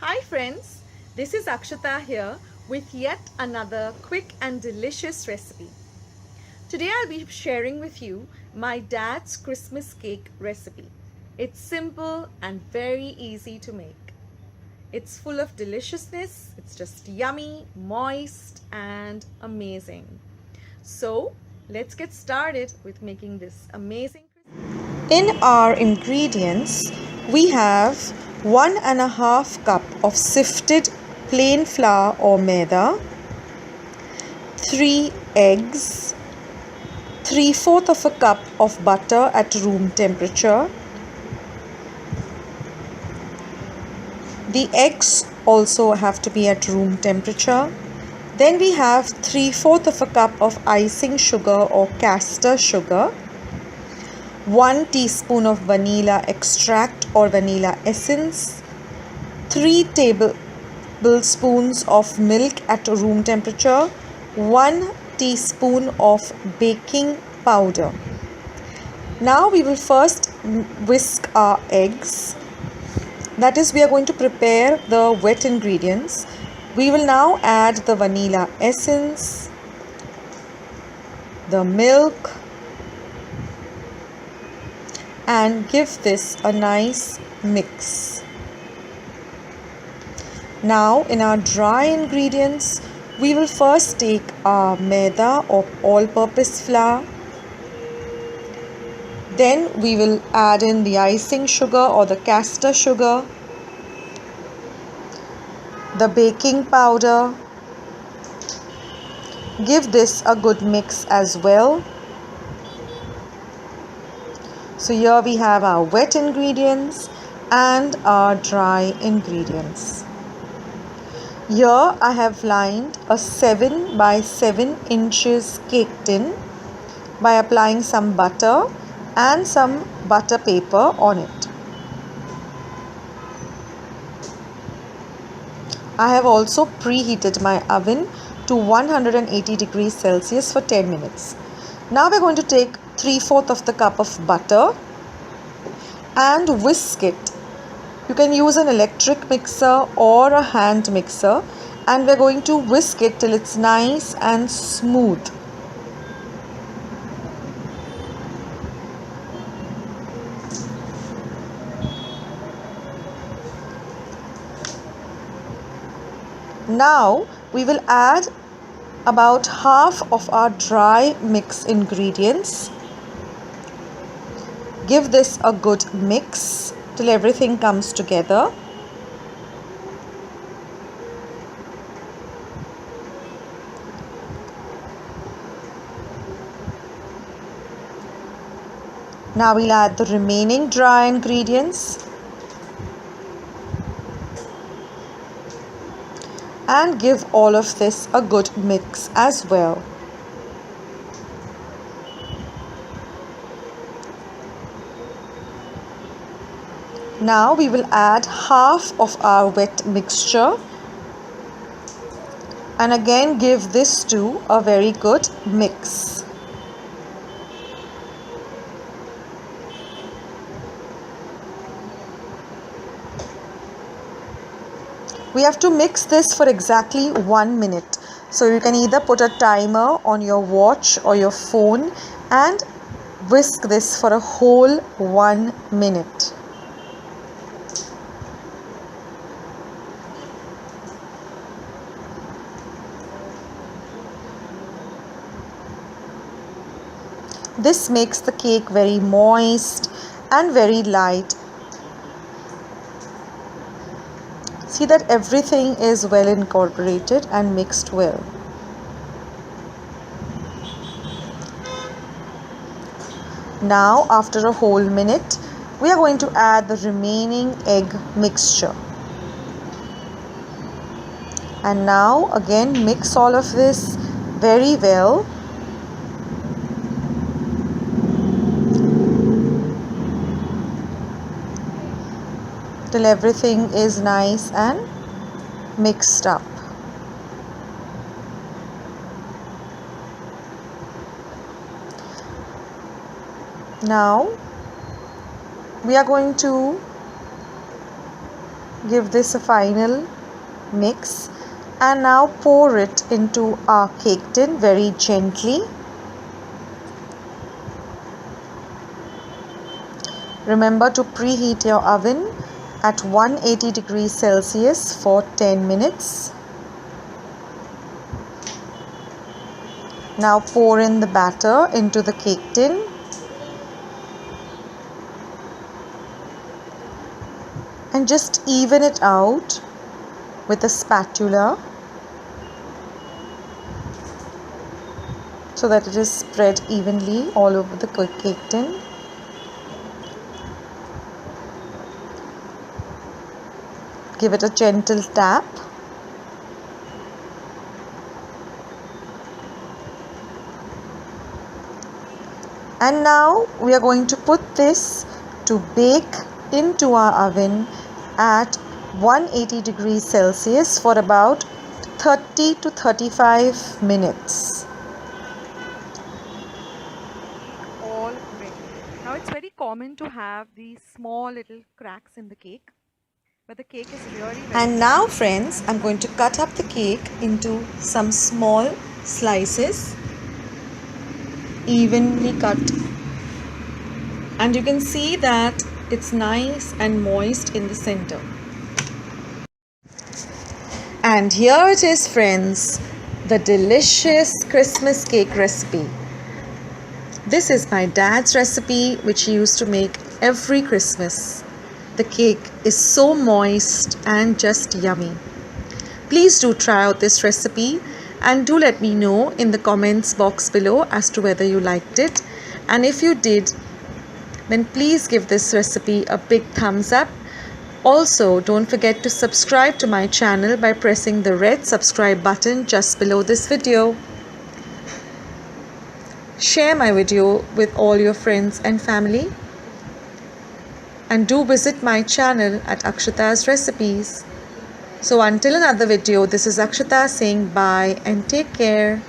Hi friends, this is Akshata here with yet another quick and delicious recipe. Today I'll be sharing with you my dad's Christmas cake recipe. It's simple and very easy to make. It's full of deliciousness, it's just yummy, moist and amazing. So let's get started with making this amazing. In our ingredients, we have 1.5 cup of sifted plain flour or maida, 3 eggs, 3/4 of a cup of butter at room temperature. The eggs also have to be at room temperature. Then we have 3/4 of a cup of icing sugar or caster sugar, 1 teaspoon of vanilla extract or vanilla essence, 3 tablespoons of milk at room temperature, 1 teaspoon of baking powder. Now we will first whisk our eggs. That is, we are going to prepare the wet ingredients. We will now add the vanilla essence, the milk, and give this a nice mix. Now in our dry ingredients, we will first take our maida or all-purpose flour. Then we will add in the icing sugar or the caster sugar, the baking powder. Give this a good mix as well. So here we have our wet ingredients and our dry ingredients. Here I have lined a 7 by 7 inches cake tin by applying some butter and some butter paper on it. I have also preheated my oven to 180 degrees Celsius for 10 minutes. Now we are going to take 3/4 of the cup of butter and whisk it. You can use an electric mixer or a hand mixer, and we are going to whisk it till it's nice and smooth. Now we will add about half of our dry mix ingredients. Give this a good mix till everything comes together. Now we'll add the remaining dry ingredients and give all of this a good mix as well. Now we will add half of our wet mixture and again give this to a very good mix. We have to mix this for exactly 1 minute. So you can either put a timer on your watch or your phone and whisk this for a whole 1 minute. This makes the cake very moist and very light. See that everything is well incorporated and mixed well. Now, after a whole minute, we are going to add the remaining egg mixture. And now again mix all of this very well. Till everything is nice and mixed up. Now we are going to give this a final mix and now pour it into our cake tin very gently. Remember to preheat your oven at 180 degrees Celsius for 10 minutes. Now pour in the batter into the cake tin. And just even it out with a spatula so that it is spread evenly all over the cake tin. Give it a gentle tap. And now we are going to put this to bake into our oven at 180 degrees Celsius for about 30 to 35 minutes. All ready. Now it's very common to have these small little cracks in the cake, but the cake is really very And now soft. friends, I'm going to cut up the cake into some small slices, evenly cut. And you can see that it's nice and moist in the center. And here it is friends, the delicious Christmas cake recipe. This is my dad's recipe which he used to make every Christmas. The cake is so moist and just yummy. Please do try out this recipe and do let me know in the comments box below as to whether you liked it. And if you did, then please give this recipe a big thumbs up. Also, don't forget to subscribe to my channel by pressing the red subscribe button just below this video. Share my video with all your friends and family. And do visit my channel at Akshata's Recipes. So until another video, this is Akshata saying bye and take care.